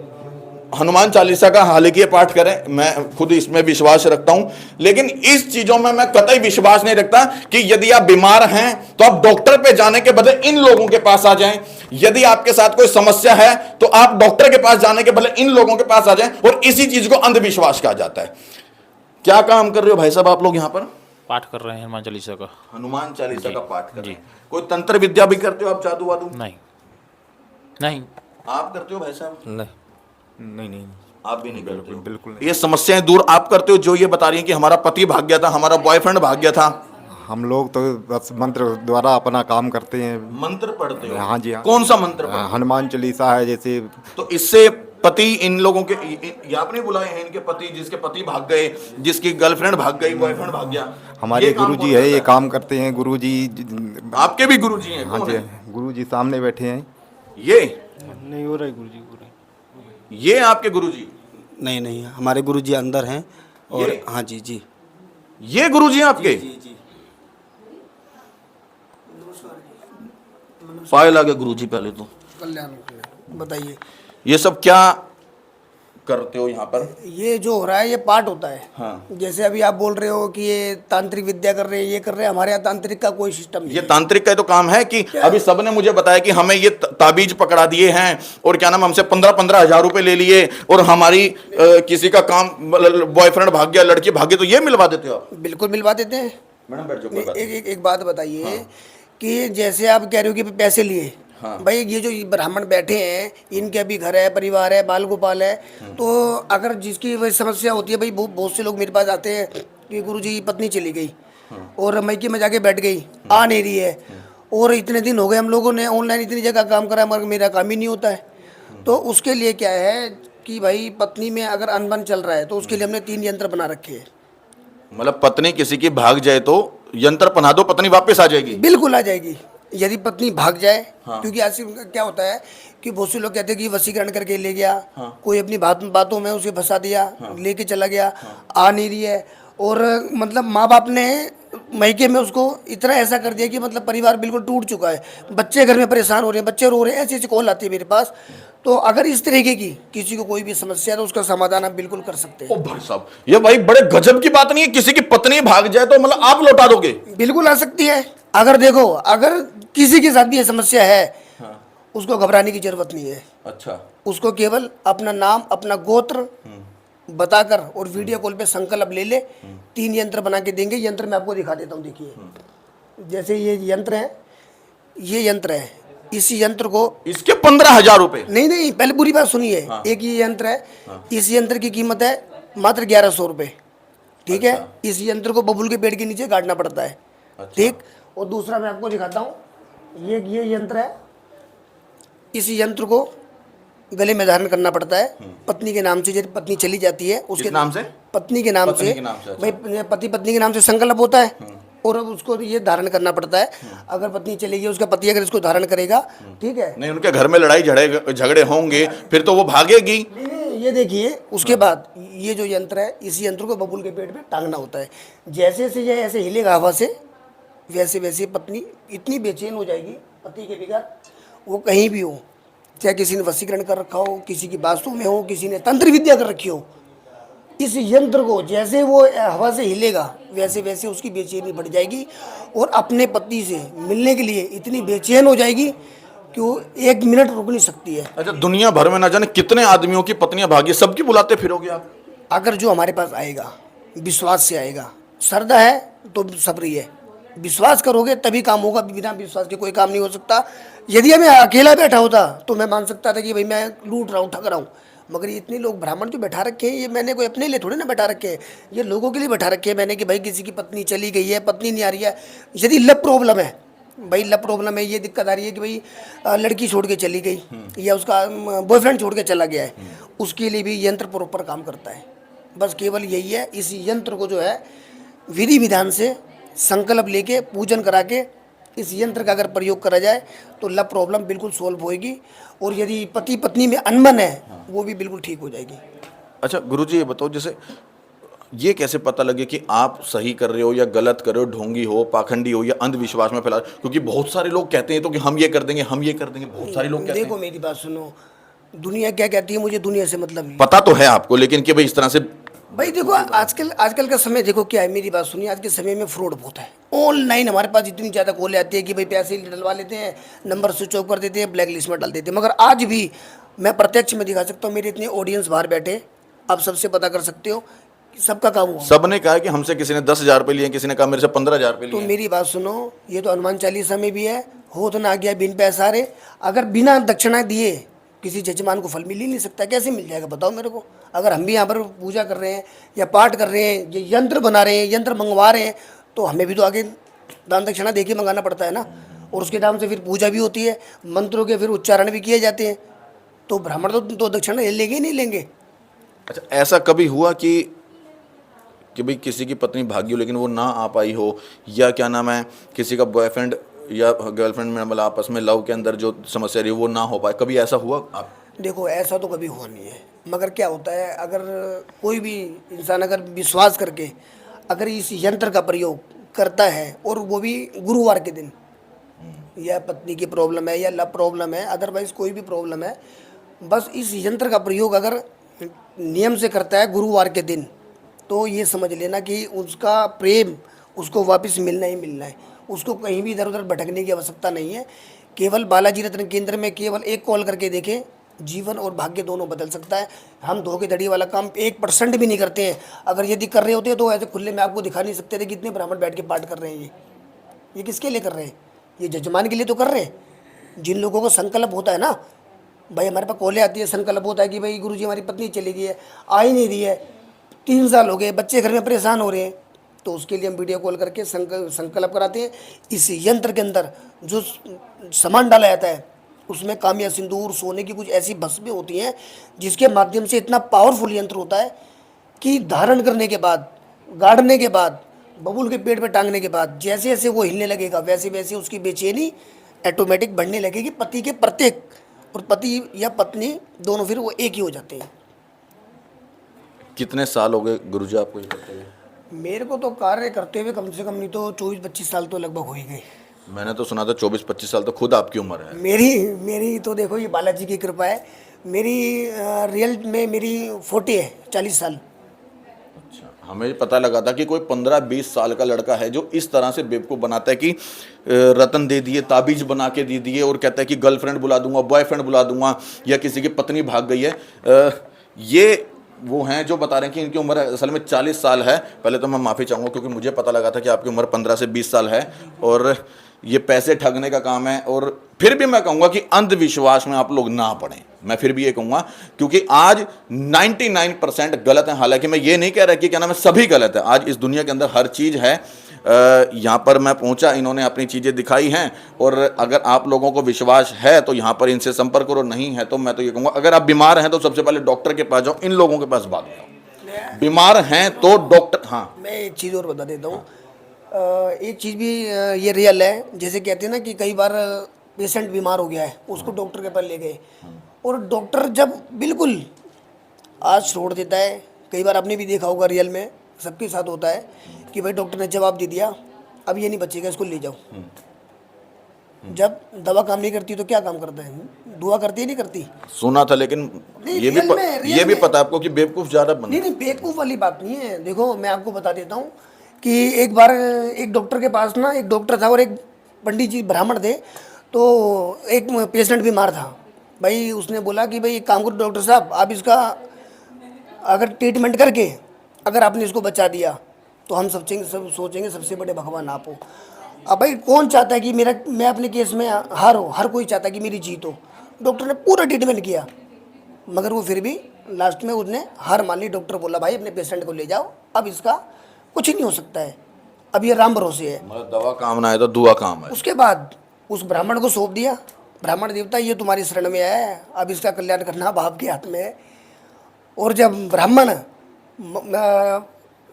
हनुमान चालीसा का हालांकि पाठ करें। मैं खुद इसमें विश्वास रखता हूं, लेकिन इस चीजों में मैं कतई विश्वास नहीं रखता कि यदि आप बीमार हैं तो आप डॉक्टर पे जाने के बदले इन लोगों के पास आ जाएं। यदि आपके साथ कोई समस्या है तो आप डॉक्टर के पास जाने के बदले इन लोगों के पास आ जाएं, और इसी चीज को अंधविश्वास कहा जाता है। क्या काम कर रहे हो भाई साहब आप लोग यहां पर? पाठ कर रहे हैं हनुमान चालीसा का। हनुमान चालीसा का पाठ कर रहे हैं। कोई तंत्र विद्या भी करते हो आप, जादू वादू? नहीं आप करते हो भाई साहब? नहीं आप भी नहीं करते हो? बिल्कुल ये समस्याएं दूर आप करते हो? जो ये बता रही है कि हमारा पति भाग गया था, हमारा बॉयफ्रेंड भाग गया था, हम लोग तो बस मंत्र द्वारा अपना काम करते हैं। मंत्र पढ़ते हो? हाँ जी हाँ। कौन सा मंत्र पढ़ते हो? हनुमान चालीसा है जैसे। तो इससे पति इन लोगों के ये आपने बुलाए हैं, इनके पति, जिसके पति भाग गए, जिसकी गर्लफ्रेंड भाग गई, बॉयफ्रेंड भाग गया, हमारे गुरुजी है, ये काम करते हैं गुरुजी। आपके भी गुरुजी हैं? हाँ जी, गुरुजी सामने बैठे हैं। ये नहीं हो रहा है गुरुजी। ये आपके गुरुजी? नहीं, हमारे गुरुजी अंदर हैं। और हाँ जी ये गुरुजी हैं आपके? जी। फाइल आ गया गुरुजी। पहले तो कल्याण बताइए, ये सब क्या करते हो यहाँ पर? ये जो हो रहा है ये पाठ होता है। हाँ। जैसे अभी आप बोल रहे हो कि ये तांत्रिक विद्या कर रहे हैं, ये कर रहे हैं, हमारे यहाँ तांत्रिक का कोई सिस्टम नहीं ये है। तांत्रिक का तो काम है कि अभी सबने मुझे बताया कि हमें ये ताबीज पकड़ा दिए हैं और क्या नाम, हमसे 15-15 हजार रुपए ले लिए, और हमारी किसी का काम, बॉयफ्रेंड भाग गया, लड़की भाग गई, तो ये मिलवा देते हो आप? बिल्कुल मिलवा देते हैं। मैडम बैठ जाओ, कोई बात नहीं। एक बात बताइए कि जैसे आप कह रहे हो कि पैसे लिए, भाई ये जो ब्राह्मण बैठे हैं इनके भी घर है, परिवार है, बाल गोपाल है, तो अगर जिसकी वही समस्या होती है, भाई बहुत से लोग मेरे पास आते हैं कि गुरुजी की पत्नी चली गई और मैके में जाके बैठ गई, आ नहीं रही है, और इतने दिन हो गए हम लोगों ने ऑनलाइन इतनी जगह काम करा मगर मेरा काम ही नहीं होता है। तो उसके लिए क्या है कि भाई पत्नी में अगर अनबन चल रहा है तो उसके लिए हमने 3 यंत्र बना रखे हैं। मतलब पत्नी किसी की भाग जाए तो यंत्र पहना दो, पत्नी वापस आ जाएगी? बिल्कुल आ जाएगी। यदि पत्नी भाग जाए, क्योंकि ऐसे क्या होता है कि बहुत से लोग कहते हैं कि वशीकरण करके ले गया, कोई अपनी बातों में उसे फंसा दिया, लेके चला गया, आ नहीं रही है, और मतलब माँ बाप ने मैके में उसको इतना ऐसा कर दिया कि मतलब परिवार बिल्कुल टूट चुका है, बच्चे घर में परेशान हो रहे हैं, बच्चे रो रहे हैं, ऐसी कॉल आती है मेरे पास। तो अगर इस तरीके की किसी को कोई भी समस्या है तो उसका समाधान आप बिल्कुल कर सकते हैं। ओ भाई साहब, ये भाई बड़े गजब की बात नहीं है? किसी की पत्नी भाग जाए तो मतलब आप लौटा दोगे? बिल्कुल आ सकती है। अगर देखो, अगर किसी के साथ भी ये समस्या है उसको घबराने की जरूरत नहीं है। अच्छा। उसको केवल अपना नाम, अपना गोत्र बताकर और वीडियो कॉल पे संकल्प ले ले, 3 यंत्र बना के देंगे। यंत्र मैं आपको दिखा देता हूँ, देखिए। जैसे ये यंत्र है, ये यंत्र है, इस यंत्र को, इसके 15,000 रुपए? नहीं, पहले पूरी बात सुनिए। एक ये यंत्र है, इस यंत्र की कीमत है मात्र 1100 रुपये, ठीक है। इस यंत्र को बबुल के पेड़ के नीचे गाड़ना पड़ता है, ठीक। और दूसरा मैं आपको दिखाता हूँ, ये यंत्र है, इस यंत्र को गले में धारण करना पड़ता है पत्नी के नाम से। जब पत्नी चली जाती है उसके नाम से, पत्नी के नाम से, भाई पति पत्नी के नाम से संकल्प होता है और अब उसको ये धारण करना पड़ता है। अगर पत्नी चली गई, उसका पति अगर इसको धारण करेगा, ठीक है। नहीं, उनके घर में लड़ाई झगड़े होंगे, फिर तो वो भागेगी। ये देखिए, उसके बाद ये जो यंत्र है, इस यंत्र को बबुल के पेट पे टांगना होता है। जैसे से ये ऐसे हिलेगा हवा से, वैसे वैसे पत्नी इतनी बेचैन हो जाएगी पति के बिगड़, वो कहीं भी हो, चाहे किसी ने वशीकरण कर रखा हो, किसी की बातों में हो, किसी ने तंत्र विद्या कर रखी हो, इस यंत्र को जैसे वो हवा से हिलेगा वैसे वैसे उसकी बेचैनी बढ़ जाएगी और अपने पति से मिलने के लिए इतनी बेचैन हो जाएगी कि वो 1 मिनट रुक नहीं सकती है। अच्छा, दुनिया भर में ना जाने कितने आदमियों की पत्नियां भागी, सबकी बुलाते फिरोगे आप? अगर जो हमारे पास आएगा विश्वास से आएगा, श्रद्धा है तो सबरी है, विश्वास करोगे तभी काम होगा, बिना विश्वास के कोई काम नहीं हो सकता। यदि मैं अकेला बैठा होता तो मैं मान सकता था कि भाई मैं लूट रहा हूँ, ठग रहा हूँ, मगर ये इतने लोग ब्राह्मण जो बैठा रखे हैं, ये मैंने कोई अपने लिए थोड़े ना बैठा रखे हैं, ये लोगों के लिए बैठा रखे हैं मैंने कि भाई किसी की पत्नी चली गई है, पत्नी नहीं आ रही है, यदि लव प्रॉब्लम है, भाई लव प्रॉब्लम है, ये दिक्कत आ रही है कि भाई लड़की छोड़ के चली गई या उसका बॉयफ्रेंड छोड़ के चला गया है, उसके लिए भी यंत्र प्रॉपर काम करता है। बस केवल यही है, इस यंत्र को जो है विधि विधान से संकल्प लेके पूजन करा के इस यंत्र का अगर प्रयोग करा जाए तो लव प्रॉब्लम बिल्कुल सॉल्व होएगी, और यदि पति पत्नी में अनबन है वो भी बिल्कुल ठीक हो जाएगी। अच्छा गुरुजी ये बताओ, जैसे ये कैसे पता लगे कि आप सही कर रहे हो या गलत कर रहे हो, ढोंगी हो, पाखंडी हो या अंधविश्वास में फैला, क्योंकि बहुत सारे लोग कहते हैं तो कि हम ये कर देंगे, हम ये कर देंगे, बहुत सारे लोग कहते देखो मेरी बात सुनो, दुनिया क्या कहती है मुझे दुनिया से मतलब नहीं। हैं। पता तो है आपको, लेकिन कि भाई इस तरह से भाई देखो आजकल का समय देखो क्या है, मेरी बात सुनिए, आज के समय में फ्रॉड बहुत है। ऑनलाइन हमारे पास इतनी ज़्यादा कॉलें आती है कि भाई पैसे डलवा लेते हैं, नंबर स्विच ऑफ कर देते हैं, ब्लैक लिस्ट में डाल देते हैं। मगर आज भी मैं प्रत्यक्ष में दिखा सकता हूँ, मेरे इतने ऑडियंस बाहर बैठे, आप सबसे पता कर सकते हो, सबका काम हुआ। सबने कहा कि हमसे किसी ने 10,000 रुपये लिए, किसी ने कहा मेरे से 15,000 रुपये तो लिए। मेरी बात सुनो, ये तो हनुमान चालीसा में भी है, हो तो ना गया बिन पैसा रे। अगर बिना दक्षिणा दिए किसी जजमान को फल मिल ही नहीं सकता, कैसे मिल जाएगा बताओ मेरे को। अगर हम भी यहाँ पर पूजा कर रहे हैं या पाठ कर रहे हैं, ये यंत्र बना रहे हैं, यंत्र मंगवा रहे हैं, तो हमें भी तो आगे दान दक्षिणा दे के मंगाना पड़ता है ना, और उसके नाम से फिर पूजा भी होती है, मंत्रों के फिर उच्चारण भी किए जाते हैं, तो ब्राह्मण तो दक्षिणा लेंगे ही नहीं लेंगे। अच्छा ऐसा कभी हुआ कि भाई किसी की पत्नी भागी हो लेकिन वो ना आ पाई हो, या क्या नाम है किसी का बॉयफ्रेंड या गर्लफ्रेंड में मतलब आपस में लव के अंदर जो समस्या रही वो ना हो पाए, कभी ऐसा हुआ आप? देखो ऐसा तो कभी हुआ नहीं है, मगर क्या होता है, अगर कोई भी इंसान अगर विश्वास करके अगर इस यंत्र का प्रयोग करता है, और वो भी गुरुवार के दिन, या पत्नी की प्रॉब्लम है या लव प्रॉब्लम है, अदरवाइज कोई भी प्रॉब्लम है, बस इस यंत्र का प्रयोग अगर नियम से करता है गुरुवार के दिन, तो ये समझ लेना कि उसका प्रेम उसको वापस मिलना ही मिलना है, उसको कहीं भी इधर उधर भटकने की आवश्यकता नहीं है। केवल बालाजी रत्न केंद्र में केवल एक कॉल करके देखें, जीवन और भाग्य दोनों बदल सकता है। हम धोखेधड़ी वाला काम 1% भी नहीं करते हैं। अगर यदि कर रहे होते तो ऐसे खुले में आपको दिखा नहीं सकते थे कितने ब्राह्मण बैठ के पाठ कर रहे हैं। ये किसके लिए कर रहे हैं? ये जजमान के लिए तो कर रहे हैं। जिन लोगों को संकल्प होता है ना, भाई हमारे पास कॉलें आती है, संकल्प होता है कि भाई गुरुजी हमारी पत्नी चली गई है, आ ही नहीं रही है, 3 साल हो गए, बच्चे घर में परेशान हो रहे हैं, तो उसके लिए हम वीडियो कॉल करके संकल्प कराते हैं। इस यंत्र के अंदर जो सामान डाला जाता है उसमें कामिया सिंदूर, सोने की कुछ ऐसी भस्में होती हैं जिसके माध्यम से इतना पावरफुल यंत्र होता है कि धारण करने के बाद, गाड़ने के बाद, बबूल के पेट पे टांगने के बाद जैसे जैसे वो हिलने लगेगा वैसे वैसे उसकी बेचैनी ऑटोमेटिक बढ़ने लगेगी। पति के प्रत्येक, और पति या पत्नी दोनों फिर वो एक ही हो जाते हैं। कितने साल हो गए गुरुजी आपको ये करते हुए? मेरे को तो कार्य करते हुए कम से कम नहीं तो 24-25 साल तो लगभग हो ही गए। मैंने तो सुना था 24-25 साल, तो खुद आपकी उम्र है। मेरी तो देखो ये बालाजी की कृपा है। मेरी रियल में मेरी 40 है, 40 साल। अच्छा, हमें पता लगा था कि कोई 15-20 साल का लड़का है जो इस तरह से बेवकूफ़ बनाता है कि रतन दे दिए, ताबीज बना के दे दिए और कहता है कि गर्लफ्रेंड बुला दूंगा, बॉयफ्रेंड बुला दूंगा, या किसी की पत्नी भाग गई है। ये वो हैं जो बता रहे हैं कि इनकी उम्र असल में 40 साल है। पहले तो मैं माफ़ी चाहूँगा क्योंकि मुझे पता लगा था कि आपकी उम्र 15 से 20 साल है और ये पैसे ठगने का काम है। और फिर भी मैं कहूँगा कि अंधविश्वास में आप लोग ना पड़ें। मैं फिर भी ये कहूँगा क्योंकि आज 99% गलत है। हालांकि मैं ये नहीं कह रहा कि क्या नाम है सभी गलत है। आज इस दुनिया के अंदर हर चीज़ है। यहाँ पर मैं पहुँचा, इन्होंने अपनी चीज़ें दिखाई हैं और अगर आप लोगों को विश्वास है तो यहाँ पर इनसे संपर्क करो, नहीं है तो मैं तो ये कहूँगा अगर आप बीमार हैं तो सबसे पहले डॉक्टर के पास जाओ। इन लोगों के पास बात जाओ, बीमार हैं तो डॉक्टर। हाँ, मैं एक चीज़ और बता देता हूँ। एक चीज़ भी ये रियल है, जैसे कहते हैं ना कि कई बार पेशेंट बीमार हो गया है, उसको डॉक्टर के पास ले गए और डॉक्टर जब बिल्कुल आज छोड़ देता है। कई बार आपने भी देखा होगा, रियल में सबके साथ होता है कि भाई डॉक्टर ने जवाब दे दिया अब ये नहीं बचेगा, इसको ले जाओ। जब दवा काम नहीं करती तो क्या काम करता है? दुआ करती है, नहीं करती? सुना था, लेकिन ये भी पता आपको कि बेवकूफ़ ज़्यादा बन। नहीं, बेवकूफ़ वाली बात नहीं है। देखो मैं आपको बता देता हूँ कि एक बार एक डॉक्टर के पास ना, एक डॉक्टर था और एक पंडित जी ब्राह्मण थे, तो एक पेशेंट बीमार था। भाई उसने बोला कि भाई एक काम करो डॉक्टर साहब, आप इसका अगर ट्रीटमेंट करके अगर आपने इसको बचा दिया तो हम सब सोचेंगे सबसे बड़े भगवान आप हो। अब भाई कौन चाहता है कि मैं अपने केस में हार हो? हर कोई चाहता है कि मेरी जीत हो। डॉक्टर ने पूरा ट्रीटमेंट किया मगर वो फिर भी लास्ट में उसने हार मान ली। डॉक्टर बोला भाई अपने पेशेंट को ले जाओ, अब इसका कुछ नहीं हो सकता है। अब ये राम भरोसे है। मतलब दवा काम ना है तो दुआ काम है। उसके बाद उस ब्राह्मण को सौंप दिया, ब्राह्मण देवता ये तुम्हारी शरण में है, अब इसका कल्याण करना बाप के हाथ में है। और जब ब्राह्मण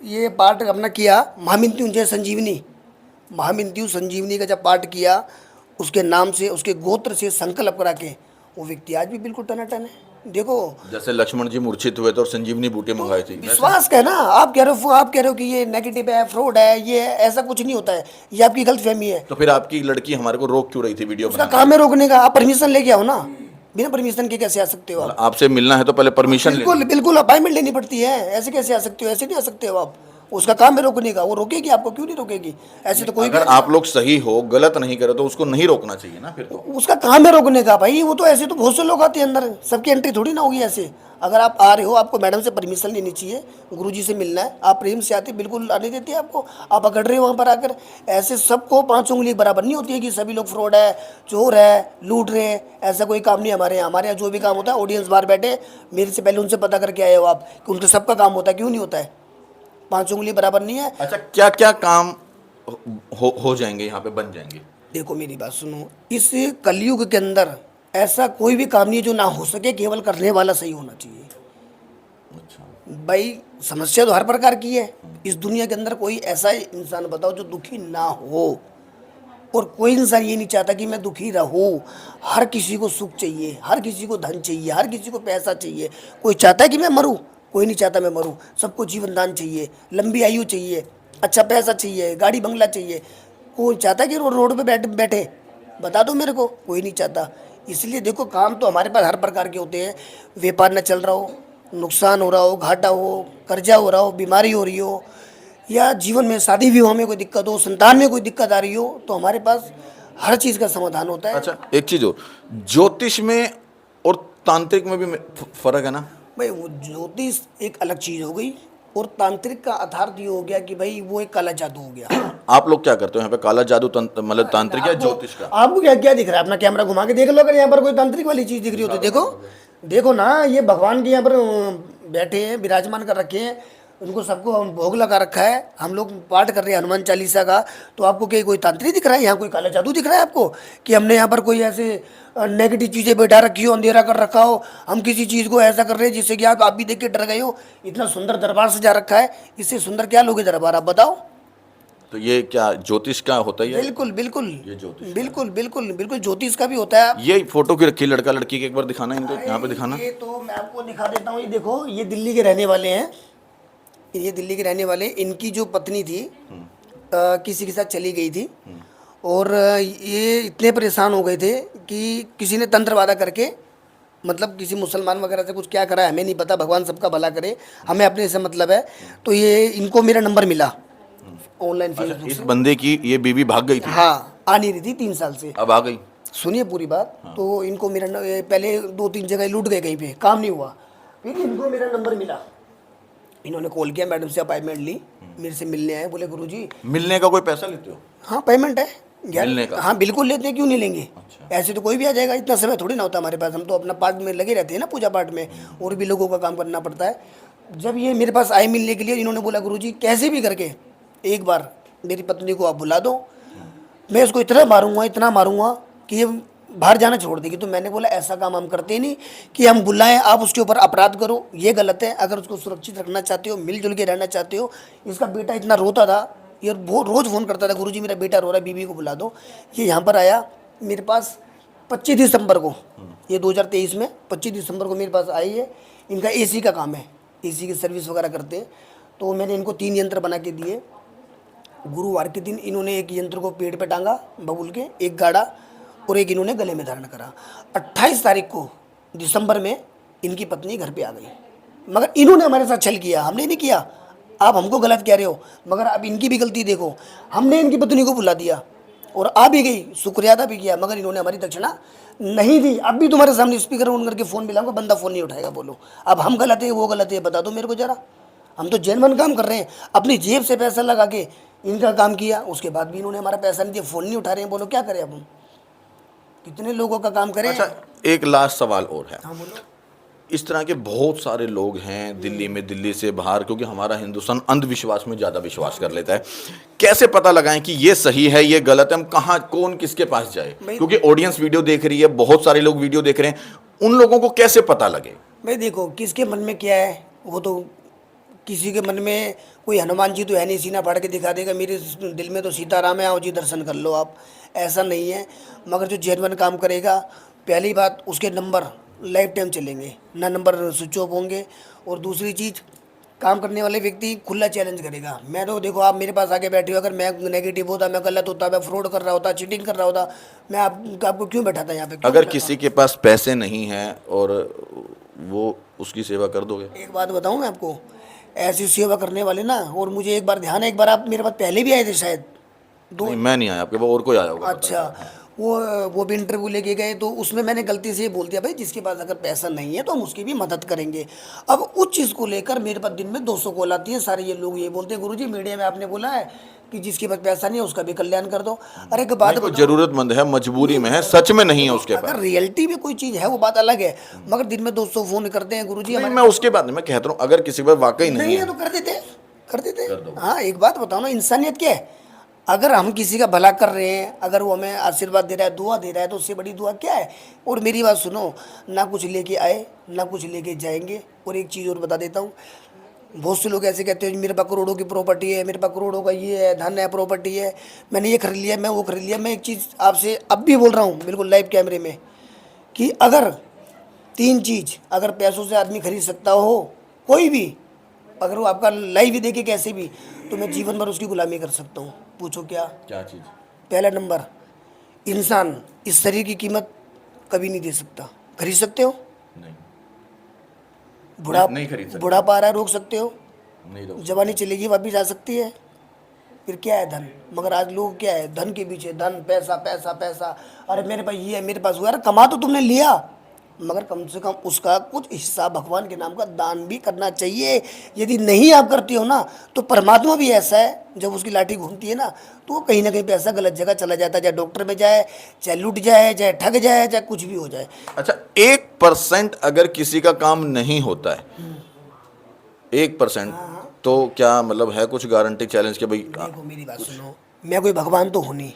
ये पाठ अपना किया, महामृत्युंजय संजीवनी, महामृत्यु संजीवनी का जब पाठ किया, उसके नाम से, उसके गोत्र से संकल्प करा के, वो व्यक्ति आज भी बिल्कुल टनाटन है। देखो जैसे लक्ष्मण जी मूर्छित हुए थे और संजीवनी बूटी मंगाई थी, विश्वास का है ना। आप कह रहे हो कि ये नेगेटिव है, फ्रॉड है, ये ऐसा कुछ नहीं होता है, ये आपकी गलतफहमी है। तो फिर आपकी लड़की हमारे को रोक क्यों रही थी वीडियो उसका बनाने? काम है रोकने का। आप परमिशन लेके आओ ना, बिना परमिशन के कैसे आ सकते हो आप? आपसे मिलना है तो पहले परमिशन बिल्कुल बिल्कुल अपॉइंटमेंट लेनी पड़ती है, ऐसे कैसे आ सकते हो? ऐसे नहीं आ सकते हो आप। उसका काम है रोकने का, वो रोकेगी आपको, क्यों नहीं रोकेगी? ऐसे तो कोई अगर आप लोग सही हो, गलत नहीं करे तो उसको नहीं रोकना चाहिए ना फिर तो। उसका काम है रोकने का भाई। वो तो ऐसे तो बहुत से लोग आते हैं अंदर, सबकी एंट्री थोड़ी ना होगी ऐसे। अगर आप आ रहे हो, आपको मैडम से परमिशन लेनी चाहिए, गुरुजी से मिलना है, आप प्रेम से आते, बिल्कुल आने देते हैं आपको। आप अकड़ रहे हो वहाँ पर आकर, ऐसे सबको 5 उंगली बराबर नहीं होती है कि सभी लोग फ्रॉड है, चोर है, लूट रहे हैं। ऐसा कोई काम नहीं हमारे यहाँ। हमारे यहाँ जो भी काम होता है, ऑडियंस बाहर बैठे, मेरे से पहले उनसे पता करके आए हो आप कि उनका सबका काम होता है, क्यों नहीं होता है? 5 उंगली बराबर नहीं है। अच्छा, क्या क्या काम हो जाएंगे यहाँ पे, बन जाएंगे? देखो मेरी बात सुनो, इस कलयुग के अंदर ऐसा कोई भी काम नहीं है जो ना हो सके, केवल करने वाला सही होना चाहिए। भाई समस्या तो हर प्रकार की है इस दुनिया के अंदर। कोई ऐसा इंसान बताओ जो दुखी ना हो, और कोई इंसान ये नहीं चाहता कि मैं दुखी रहूं। हर किसी को सुख चाहिए, हर किसी को धन चाहिए, हर किसी को पैसा चाहिए। कोई चाहता है कि मैं मरूं? कोई नहीं चाहता मैं मरूं। सबको जीवन दान चाहिए, लंबी आयु चाहिए, अच्छा पैसा चाहिए, गाड़ी बंगला चाहिए। कोई चाहता है कि रोड पे बैठे? बता दो मेरे को, कोई नहीं चाहता। इसलिए देखो, काम तो हमारे पास हर प्रकार के होते हैं। व्यापार न चल रहा हो, नुकसान हो रहा हो, घाटा हो, कर्जा हो रहा हो, बीमारी हो रही हो, या जीवन में शादी विवाह में कोई दिक्कत हो, संतान में कोई दिक्कत आ रही हो, तो हमारे पास हर चीज़ का समाधान होता है। अच्छा, एक चीज हो, ज्योतिष में और तांत्रिक में भी फर्क है ना भाई? वो ज्योतिष एक अलग चीज़ हो गई, और तांत्रिक का अर्थात ये हो गया कि भाई वो एक काला जादू हो गया। आप लोग क्या करते हो यहाँ पे? काला जादू मतलब तांत्रिक या ज्योतिष का? आपको क्या क्या दिख रहा है? अपना कैमरा घुमा के देख लो, अगर यहाँ पर कोई तांत्रिक वाली चीज़ दिख रही हो तो देखो। देखो ना, ये भगवान के यहाँ पर बैठे हैं, विराजमान कर रखे हैं, उनको सबको हम भोग लगा रखा है। हम लोग पाठ कर रहे हैं हनुमान चालीसा का, तो आपको क्या कोई तांत्रिक दिख रहा है? यहाँ कोई काला जादू दिख रहा है आपको कि हमने यहाँ पर कोई ऐसे नेगेटिव चीज़ें बैठा रखी हो, अंधेरा कर रखा हो, हम किसी चीज़ को ऐसा कर रहे हैं जिससे कि आप भी देख के डर गए हो? इतना सुंदर दरबार सजा रखा है, इससे सुंदर क्या लोगे दरबार? आप बताओ। तो ये क्या ज्योतिष का होता है? बिल्कुल बिल्कुल, ये ज्योतिष बिल्कुल बिल्कुल बिल्कुल ज्योतिष का भी होता है। ये फोटो की रखी लड़का लड़की की, एक बार दिखाना इनको, यहाँ पे दिखाना। ये तो मैं आपको दिखा देता हूँ। ये देखो, ये दिल्ली के रहने वाले हैं, ये दिल्ली के रहने वाले। इनकी जो पत्नी थी किसी के साथ चली गई थी, और ये इतने परेशान हो गए थे कि किसी ने तंत्र वादा करके, मतलब किसी मुसलमान वगैरह से कुछ क्या करा है हमें नहीं पता, भगवान सबका भला करे, हमें अपने से मतलब है। तो ये इनको मेरा नंबर मिला ऑनलाइन फेसबुक इस से। बंदे की ये बीवी भाग गई थी? हाँ, आ नहीं रही थी 3 साल से, अब आ गई। सुनिए पूरी बात। तो इनको मेरा पहले 2-3 जगह लूट गए, कहीं पे काम नहीं हुआ, फिर इनको मेरा नंबर मिला। इन्होंने कॉल किया, मैडम से अपॉइंटमेंट ली, मेरे से मिलने आए। बोले गुरुजी। मिलने का कोई पैसा लेते हो? हाँ, पेमेंट है मिलने का? हाँ बिल्कुल लेते हैं, क्यों नहीं लेंगे। ऐसे तो कोई भी आ जाएगा, इतना समय थोड़ी ना होता हमारे पास। हम तो अपना पाठ में लगे रहते हैं ना, पूजा पाठ में, और भी लोगों का काम करना पड़ता है। जब ये मेरे पास आए मिलने के लिए, इन्होंने बोला गुरुजी कैसे भी करके एक बार मेरी पत्नी को आप बुला दो, मैं उसको इतना मारूंगा कि ये बाहर जाना छोड़ देगी। तो मैंने बोला ऐसा काम हम करते नहीं कि हम बुलाएं, आप उसके ऊपर अपराध करो, ये गलत है। अगर उसको सुरक्षित रखना चाहते हो, मिलजुल के रहना चाहते हो। इसका बेटा इतना रोता था, ये वो रोज़ फ़ोन करता था, गुरुजी मेरा बेटा रो रहा है, बीवी को बुला दो। ये यहाँ पर आया मेरे पास 25 दिसंबर को, ये 2023 में 25 दिसंबर को मेरे पास आई है। इनका AC का काम है, AC की सर्विस वगैरह करते हैं। तो मैंने इनको 3 यंत्र बना के दिए। गुरुवार के दिन इन्होंने एक यंत्र को पेड़ पे टांगा बबूल के, एक गाड़ा, और एक इन्होंने गले में धारण करा। 28 तारीख को दिसंबर में इनकी पत्नी घर पे आ गई, मगर इन्होंने हमारे साथ छल किया, हमने नहीं किया। आप हमको गलत कह रहे हो, मगर अब इनकी भी गलती देखो। हमने इनकी पत्नी को बुला दिया और आ भी गई, शुक्रिया अदा भी किया, मगर इन्होंने हमारी दक्षिणा नहीं दी। अब भी तुम्हारे सामने स्पीकर ऑन करके फ़ोन मिलाऊंगा, बंदा फ़ोन नहीं उठाएगा। बोलो अब हम गलत है वो गलत है, बता दो मेरे को जरा। हम तो जेन्युइन काम कर रहे हैं, अपनी जेब से पैसा लगा के इनका काम किया, उसके बाद भी इन्होंने हमारा पैसा नहीं दिया, फ़ोन नहीं उठा रहे हैं। बोलो क्या करें अब हम, कितने लोगों का काम करें। अच्छा, एक लास्ट सवाल और है। हाँ बोलो। इस तरह के बहुत सारे लोग हैं दिल्ली में, दिल्ली से बाहर, क्योंकि हमारा हिंदुस्तान अंधविश्वास में ज़्यादा विश्वास कर लेता है। कैसे पता लगाएं कि ये सही है, ये गलत है? हम कहाँ, कौन किसके पास जाए? क्योंकि ऑडियंस वीडियो देख रही है, बहुत सारे लोग वीडियो देख रहे हैं, उन लोगों को कैसे पता लगे? भाई देखो, किसके मन में क्या है वो तो, किसी के मन में कोई हनुमान जी तो है नहीं, सीना फाड़ के दिखा देगा मेरे दिल में तो सीताराम है, आओ जी दर्शन कर लो आप, ऐसा नहीं है। मगर जो जेन्युइन काम करेगा, पहली बात उसके नंबर लाइफ टाइम चलेंगे, ना नंबर स्विच ऑफ होंगे। और दूसरी चीज़, काम करने वाले व्यक्ति खुला चैलेंज करेगा। मैं तो देखो, आप मेरे पास आके बैठे हो, अगर मैं नेगेटिव होता, मैं गलत होता, मैं फ्रॉड कर रहा होता, चीटिंग कर रहा होता, मैं आपको क्यों बैठाता यहाँ पे? क्यों अगर बैठाता? किसी के पास पैसे नहीं हैं और वो, उसकी सेवा कर दोगे? एक बात बताऊं मैं आपको, ऐसी सेवा करने वाले ना, और मुझे एक बार ध्यान है, एक बार आप मेरे पास पहले भी आए थे शायद, नहीं, मैं नहीं आया आपके पास, और कोई आया होगा। अच्छा, वो भी इंटरव्यू लेके गए, तो उसमें मैंने गलती से ये बोल दिया, भाई जिसके पास अगर पैसा नहीं है तो हम उसकी भी मदद करेंगे। अब उस चीज़ को लेकर मेरे पास दिन में 200 कॉल आती है, सारे ये लोग ये बोलते हैं, गुरुजी मीडिया में आपने बोला है कि जिसके पास पैसा नहीं है उसका भी कल्याण कर दो। अरे एक बात बताओ, जरूरतमंद है, मजबूरी में है, सच में नहीं है उसके पास। अगर रियलिटी में कोई चीज़ है वो बात अलग है, मगर दिन में 200 फोन करते हैं, गुरुजी नहीं, मैं उसके बाद मैं कहता हूँ, अगर किसी पर वाकई नहीं नहीं है है तो कर देते। हाँ, एक बात बताओ ना, इंसानियत क्या है? अगर हम किसी का भला कर रहे हैं, अगर वो हमें आशीर्वाद दे रहा है, दुआ दे रहा है, तो उससे बड़ी दुआ क्या है? और मेरी बात सुनो, ना कुछ लेके आए ना कुछ लेके जाएंगे। और एक चीज़ और बता देता हूँ, बहुत से लोग ऐसे कहते हैं मेरे पास करोड़ों की प्रॉपर्टी है, मेरे पास करोड़ों का ये है, धन है, प्रॉपर्टी है, मैंने ये खरीद लिया, मैं वो खरीद लिया। मैं एक चीज़ आपसे अब भी बोल रहा हूँ बिल्कुल लाइव कैमरे में, कि अगर 3 चीज़ अगर पैसों से आदमी खरीद सकता हो, कोई भी, अगर वो आपका लाइव भी देखे कैसे भी, तो मैं जीवन भर उसकी गुलामी कर सकता हूँ। पूछो क्या चीज़? पहला नंबर, इंसान इस शरीर की कीमत कभी नहीं दे सकता। खरीद सकते हो? नहीं खरीद सकते। बुढ़ापा आ रहा है, रोक सकते हो? नहीं रोक। जवानी चलेगी, वापिस आ सकती है। फिर क्या है? धन। मगर आज लोग क्या है, धन के पीछे, धन, पैसा पैसा पैसा, अरे मेरे पास ये है, मेरे पास वो है। अरे कमा तो तुमने लिया, मगर कम से कम उसका कुछ हिस्सा भगवान के नाम का दान भी करना चाहिए। यदि नहीं आप करती हो ना, तो परमात्मा भी ऐसा है, जब उसकी लाठी घूमती है ना, तो वो कहीं ना कहीं पैसा गलत जगह चला जाता है, चाहे डॉक्टर में जाए, चाहे लूट जाए, चाहे ठग जाए, चाहे कुछ भी हो जाए। अच्छा, 1% अगर किसी का काम नहीं होता है, 1%, तो क्या मतलब है कुछ गारंटी चैलेंज के? भाई देखो मेरी बात सुनो, मैं कोई भगवान तो हूँ नहीं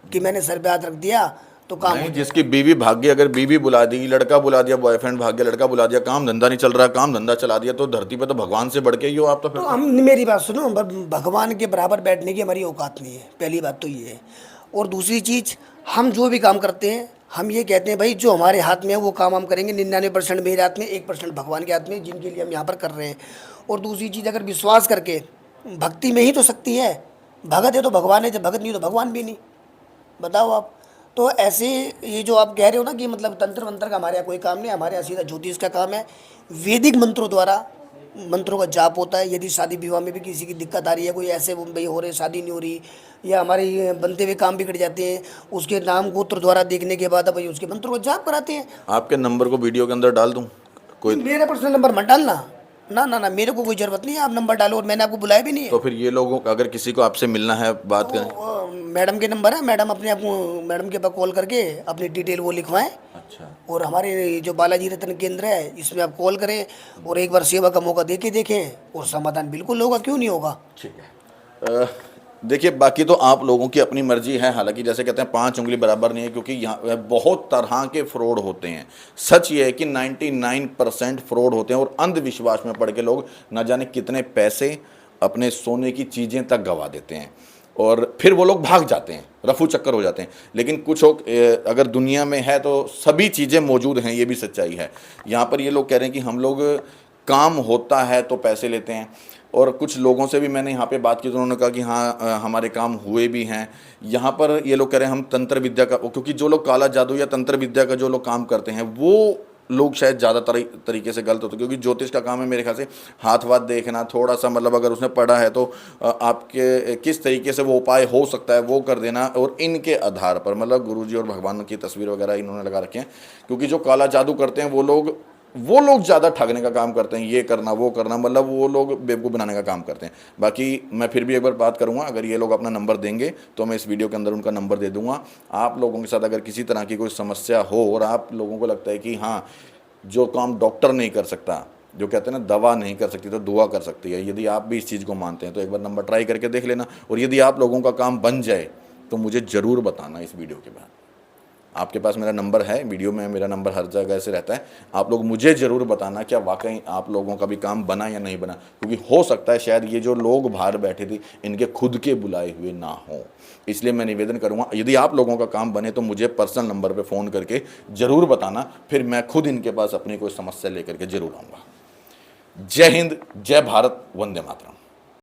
कि मैंने सर पे हाथ रख दिया तो काम नहीं, हो जिसकी बीवी भाग गई, अगर बीवी बुला दी, लड़का बुला दिया, बॉयफ्रेंड भाग गया, लड़का बुला दिया, काम धंधा नहीं चल रहा, काम धंधा चला दिया, तो धरती पे तो भगवान से बढ़ के ही हो आप। तो फिर तो हम, मेरी बात सुनो, भगवान के बराबर बैठने की हमारी औकात नहीं है, पहली बात तो ये है। और दूसरी चीज़, हम जो भी काम करते हैं, हम ये कहते हैं भाई जो हमारे हाथ में है वो काम हम करेंगे। 99% मेरे हाथ में, 1% भगवान के हाथ में, जिनके लिए हम यहाँ पर कर रहे हैं। और दूसरी चीज़, अगर विश्वास करके, भक्ति में ही तो शक्ति है। भगत है तो भगवान है, जब भगत नहीं तो भगवान भी नहीं। बताओ आप। तो ऐसे ये जो आप कह रहे हो ना कि मतलब तंत्र मंत्र का हमारे यहाँ कोई काम नहीं, हमारे यहाँ सीधा ज्योतिष का काम है। वैदिक मंत्रों द्वारा मंत्रों का जाप होता है। यदि शादी विवाह में भी किसी की दिक्कत आ रही है, कोई ऐसे भाई हो रहे, शादी नहीं हो रही, या हमारे बनते हुए काम बिगड़ जाते हैं, उसके नाम गोत्र द्वारा देखने के बाद भाई उसके मंत्रों का जाप कराते हैं। आपके नंबर को वीडियो के अंदर डाल दूं? कोई मेरा पर्सनल नंबर मत डालना, ना ना ना, मेरे को कोई ज़रूरत नहीं है आप नंबर डालो, और मैंने आपको बुलाया भी नहीं है। तो फिर ये लोगों, अगर किसी को आपसे मिलना है, बात करें, मैडम के नंबर है, मैडम अपने आपको, मैडम के पास कॉल करके अपनी डिटेल वो लिखवाएं। अच्छा। और हमारे जो बालाजी रत्न केंद्र है, इसमें आप कॉल करें और एक बार सेवा का मौका देके देखें, और समाधान बिल्कुल होगा, क्यों नहीं होगा। ठीक है। देखिए, बाकी तो आप लोगों की अपनी मर्जी है। हालांकि जैसे कहते हैं 5 उंगली बराबर नहीं है, क्योंकि यहाँ बहुत तरह के फ्रॉड होते हैं। सच ये है कि 99% फ्रॉड होते हैं, और अंधविश्वास में पड़ के लोग न जाने कितने पैसे, अपने सोने की चीज़ें तक गंवा देते हैं, और फिर वो लोग भाग जाते हैं, रफू चक्कर हो जाते हैं। लेकिन कुछ लोग, अगर दुनिया में है तो सभी चीज़ें मौजूद हैं, ये भी सच्चाई है। यहाँ पर ये लोग कह रहे हैं कि हम लोग, काम होता है तो पैसे लेते हैं। और कुछ लोगों से भी मैंने यहाँ पे बात की तो उन्होंने कहा कि हाँ, हमारे काम हुए भी हैं। यहाँ पर ये लोग कह रहे हैं हम तंत्र विद्या का, क्योंकि जो लोग काला जादू या तंत्र विद्या का जो लोग काम करते हैं, वो लोग शायद ज़्यादा तरीके से गलत होते हैं। क्योंकि ज्योतिष का काम है मेरे ख्याल से हाथ वाथ देखना, थोड़ा सा मतलब अगर उसने पढ़ा है तो आपके किस तरीके से वो उपाय हो सकता है वो कर देना। और इनके आधार पर मतलब गुरुजी और भगवान की तस्वीर वगैरह इन्होंने लगा रखे हैं। क्योंकि जो काला जादू करते हैं वो लोग ज़्यादा ठगने का काम करते हैं, ये करना वो करना, मतलब वो लोग बेवकूफ़ बनाने का काम करते हैं। बाकी मैं फिर भी एक बार बात करूंगा, अगर ये लोग अपना नंबर देंगे तो मैं इस वीडियो के अंदर उनका नंबर दे दूंगा। आप लोगों के साथ अगर किसी तरह की कोई समस्या हो और आप लोगों को लगता है कि हाँ, जो काम डॉक्टर नहीं कर सकता, जो कहते हैं ना दवा नहीं कर सकती तो दुआ कर सकती है, यदि आप भी इस चीज़ को मानते हैं तो एक बार नंबर ट्राई करके देख लेना। और यदि आप लोगों का काम बन जाए तो मुझे ज़रूर बताना इस वीडियो के बाद। आपके पास मेरा नंबर है, वीडियो में मेरा नंबर हर जगह से रहता है। आप लोग मुझे ज़रूर बताना क्या वाकई आप लोगों का भी काम बना या नहीं बना, क्योंकि हो सकता है शायद ये जो लोग बाहर बैठे थे इनके खुद के बुलाए हुए ना हो। इसलिए मैं निवेदन करूँगा, यदि आप लोगों का काम बने तो मुझे पर्सनल नंबर पर फ़ोन करके ज़रूर बताना, फिर मैं खुद इनके पास अपनी कोई समस्या लेकर के ज़रूर आऊँगा। जय हिंद, जय भारत, वंदे मातरम।